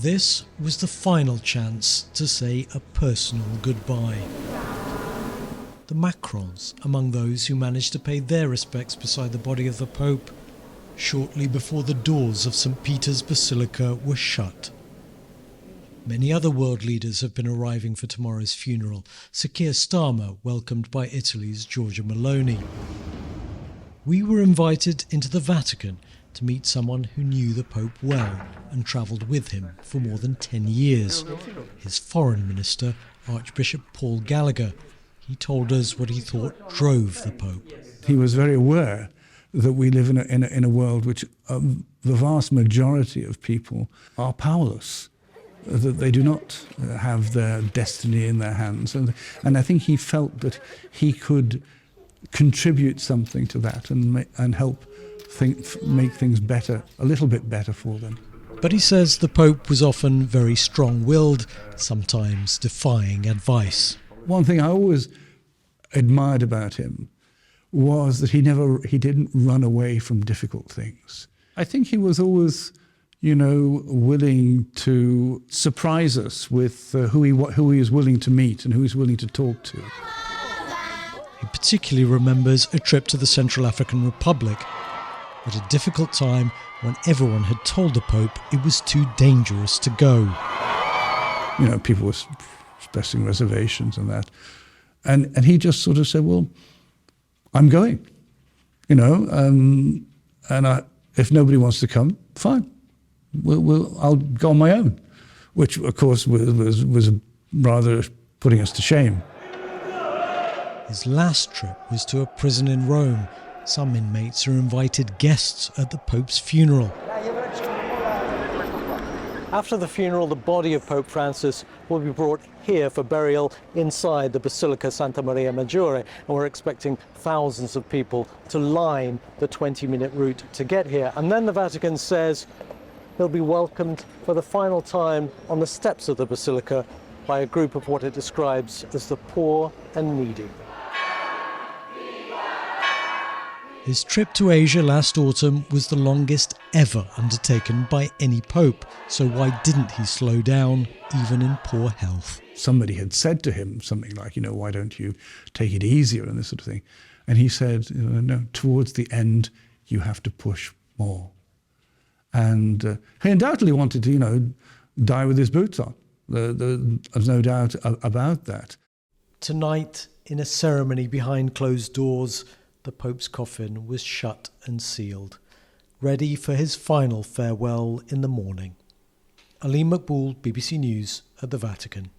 This was the final chance to say a personal goodbye. The Macrons among those who managed to pay their respects beside the body of the Pope shortly before the doors of St. Peter's Basilica were shut. Many other world leaders have been arriving for tomorrow's funeral. Sir Keir Starmer welcomed by Italy's Giorgia Meloni. We were invited into the Vatican to meet someone who knew the Pope well and travelled with him for more than 10 years, his foreign minister, Archbishop Paul Gallagher. He told us what he thought drove the Pope. He was very aware that we live in a world which the vast majority of people are powerless, that they do not have their destiny in their hands. And I think he felt that he could contribute something to that and help make things better, a little bit better for them. But he says the Pope was often very strong-willed, sometimes defying advice. One thing I always admired about him was that he didn't run away from difficult things. I think he was always, willing to surprise us with who he is willing to meet and who he's willing to talk to. He particularly remembers a trip to the Central African Republic at a difficult time when everyone had told the Pope it was too dangerous to go. People were expressing reservations and that. And he just sort of said, well, I'm going, if nobody wants to come, fine. I'll go on my own, which of course was rather putting us to shame. His last trip was to a prison in Rome. Some inmates are invited guests at the Pope's funeral. After the funeral, the body of Pope Francis will be brought here for burial inside the Basilica Santa Maria Maggiore, and we're expecting thousands of people to line the 20-minute route to get here. And then the Vatican says he'll be welcomed for the final time on the steps of the Basilica by a group of what it describes as the poor and needy. His trip to Asia last autumn was the longest ever undertaken by any pope, so why didn't he slow down, even in poor health? Somebody had said to him something like, why don't you take it easier and this sort of thing. And he said, no, towards the end, you have to push more. And he undoubtedly wanted to, die with his boots on. There's no doubt about that. Tonight, in a ceremony behind closed doors, the Pope's coffin was shut and sealed, ready for his final farewell in the morning. Alim Makboul, BBC News at the Vatican.